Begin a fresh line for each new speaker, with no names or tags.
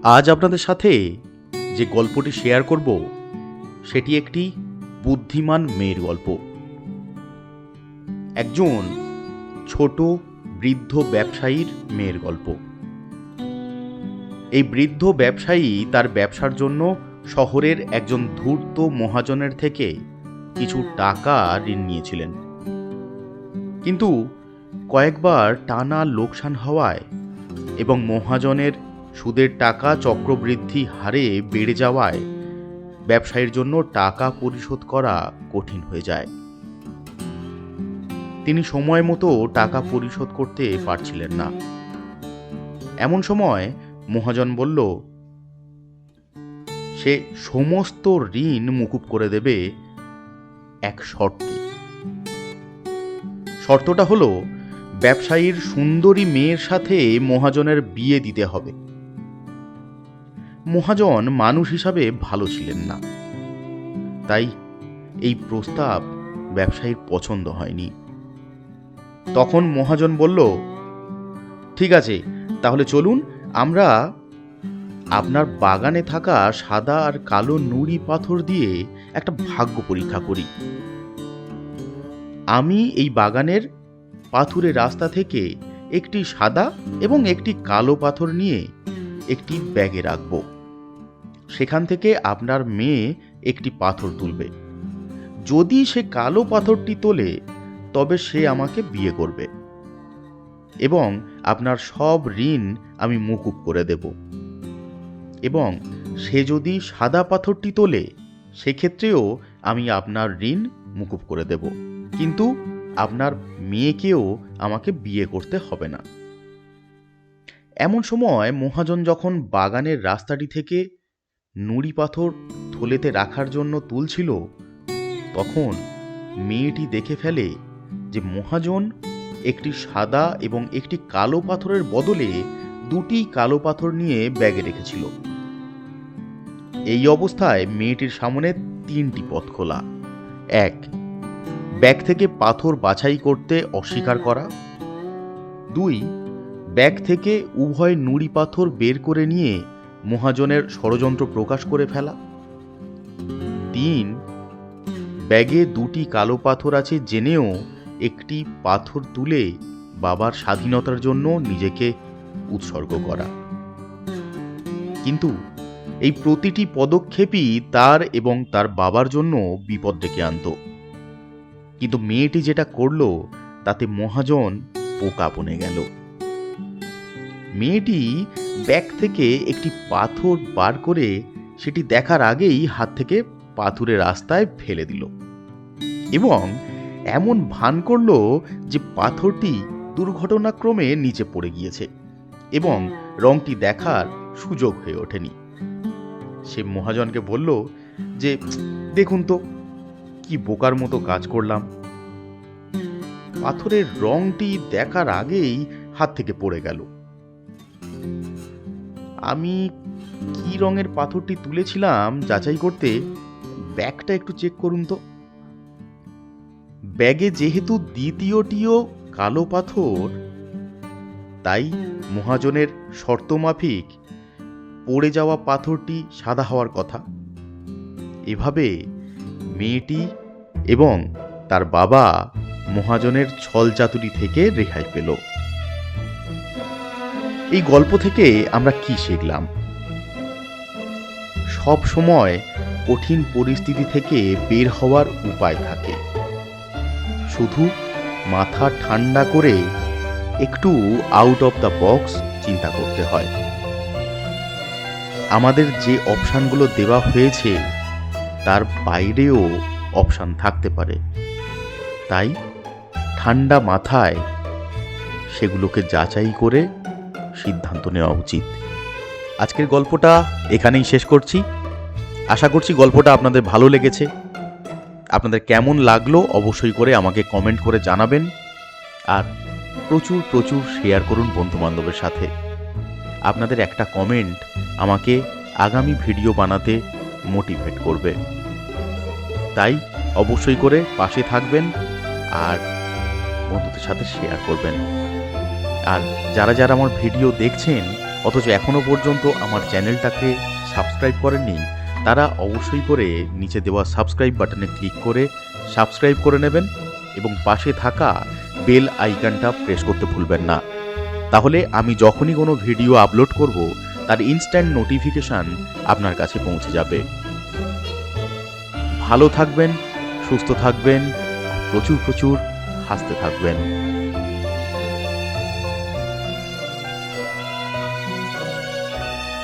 আজ আপনাদের সাথে যে গল্পটি শেয়ার করব সেটি একটি বুদ্ধিমান মেয়ের গল্প। একজন ছোট বৃদ্ধ ব্যবসায়ীর মেয়ের গল্প। এই বৃদ্ধ ব্যবসায়ী তার ব্যবসার জন্য শহরের একজন ধূর্ত মহাজনের থেকে কিছু টাকা ঋণ নিয়েছিলেন, কিন্তু কয়েকবার টানা লোকসান হওয়ায় এবং মহাজনের সুদের টাকা চক্রবৃদ্ধি হারে বেড়ে যাওয়ায় ব্যবসায়ীর জন্য টাকা পরিশোধ করা কঠিন হয়ে যায়। তিনি সময় মতো টাকা পরিশোধ করতে পারছিলেন না। এমন সময় মহাজন বলল সে সমস্ত ঋণ মুকুব করে দেবে এক শর্তে। শর্তটা হলো ব্যবসায়ীর সুন্দরী মেয়ের সাথে মহাজনের বিয়ে দিতে হবে। মহাজন মানুষ হিসাবে ভালো ছিলেন না, তাই এই প্রস্তাব ব্যবসায়ীর পছন্দ হয়নি। তখন মহাজন বলল, ঠিক আছে, তাহলে চলুন আমরা আপনার বাগানে থাকা সাদা আর কালো নুড়ি পাথর দিয়ে একটা ভাগ্য পরীক্ষা করি। আমি এই বাগানের পাথুরে রাস্তা থেকে একটি সাদা এবং একটি কালো পাথর নিয়ে একটি ব্যাগে রাখব। সেখান থেকে আপনার মেয়ে একটি পাথর তুলবে। যদি সে কালো পাথরটি তোলে তবে সে আমাকে বিয়ে করবে এবং আপনার সব ঋণ আমি মুকুব করে দেব। এবং সে যদি সাদা পাথরটি তোলে সেক্ষেত্রেও আমি আপনার ঋণ মুকুব করে দেব, কিন্তু আপনার মেয়েকেও আমাকে বিয়ে করতে হবে না। এমন সময় মহাজন যখন বাগানের রাস্তাটি থেকে নুড়ি পাথর থলেতে রাখার জন্য তুলছিল, তখন মেয়েটি দেখে ফেলে যে মহাজন একটি সাদা এবং একটি কালো পাথরের বদলে দুটি কালো পাথর নিয়ে ব্যাগে রেখেছিল। এই অবস্থায় মেয়েটির সামনে তিনটি পথ খোলা। এক, ব্যাগ থেকে পাথর বাছাই করতে অস্বীকার করা। দুই, ব্যাগ থেকে উভয় নুড়ি পাথর বের করে নিয়ে মহাজনের ষড়যন্ত্র প্রকাশ করে ফেলা। তিন, ব্যাগে দুটি কালো পাথর আছে জেনেও একটি পাথর তুলে বাবার স্বাধীনতার জন্য নিজেকে উৎসর্গ করা। কিন্তু এই প্রতিটি পদক্ষেপই তার এবং তার বাবার জন্য বিপদ ডেকে আনত। কিন্তু মেয়েটি যেটা করল তাতে মহাজন বোকা বনে গেল। মেয়েটি ব্যাগ থেকে একটি পাথর বার করে সেটি দেখার আগেই হাত থেকে পাথুরে রাস্তায় ফেলে দিল এবং এমন ভান করল যে পাথরটি দুর্ঘটনাক্রমে নিচে পড়ে গিয়েছে এবং রংটি দেখার সুযোগ হয়ে ওঠেনি। সে মহাজনকে বলল যে দেখুন তো কি বোকার মতো কাজ করলাম, পাথরের রংটি দেখার আগেই হাত থেকে পড়ে গেল। আমি কি রঙের পাথরটি তুলেছিলাম যাচাই করতে ব্যাগটা একটু চেক করুন তো। ব্যাগে যেহেতু দ্বিতীয়টিও কালো পাথর, তাই মহাজনের শর্ত মাফিক পড়ে যাওয়া পাথরটি সাদা হওয়ার কথা। এভাবে মেয়েটি এবং তার বাবা মহাজনের ছলচাতুরি থেকে রেহাই পেল। এই গল্প থেকে আমরা কি শিখলাম? সব সময় কঠিন পরিস্থিতি থেকে বের হওয়ার উপায় থাকে, শুধু মাথা ঠান্ডা করে একটু আউট অফ দ্য বক্স চিন্তা করতে হয়। আমাদের যে অপশানগুলো দেওয়া হয়েছে তার বাইরেও অপশান থাকতে পারে, তাই ঠান্ডা মাথায় সেগুলোকে যাচাই করে সিদ্ধান্ত নেওয়া উচিত। আজকের গল্পটা এখানেই শেষ করছি। আশা করছি গল্পটা আপনাদের ভালো লেগেছে। আপনাদের কেমন লাগলো অবশ্যই করে আমাকে কমেন্ট করে জানাবেন, আর প্রচুর প্রচুর শেয়ার করুন বন্ধুবান্ধবের সাথে। আপনাদের একটা কমেন্ট আমাকে আগামী ভিডিও বানাতে মোটিভেট করবে, তাই অবশ্যই করে পাশে থাকবেন আর বন্ধুদের সাথে শেয়ার করবেন। আর যারা যারা আমার ভিডিও দেখছেন অথচ এখনও পর্যন্ত আমার চ্যানেলটাকে সাবস্ক্রাইব করেননি, তারা অবশ্যই করে নিচে দেওয়া সাবস্ক্রাইব বাটনে ক্লিক করে সাবস্ক্রাইব করে নেবেন এবং পাশে থাকা বেল আইকনটা প্রেস করতে ভুলবেন না। তাহলে আমি যখনই কোনো ভিডিও আপলোড করব তার ইনস্ট্যান্ট নোটিফিকেশান আপনার কাছে পৌঁছে যাবে। ভালো থাকবেন, সুস্থ থাকবেন, প্রচুর প্রচুর হাসতে থাকবেন।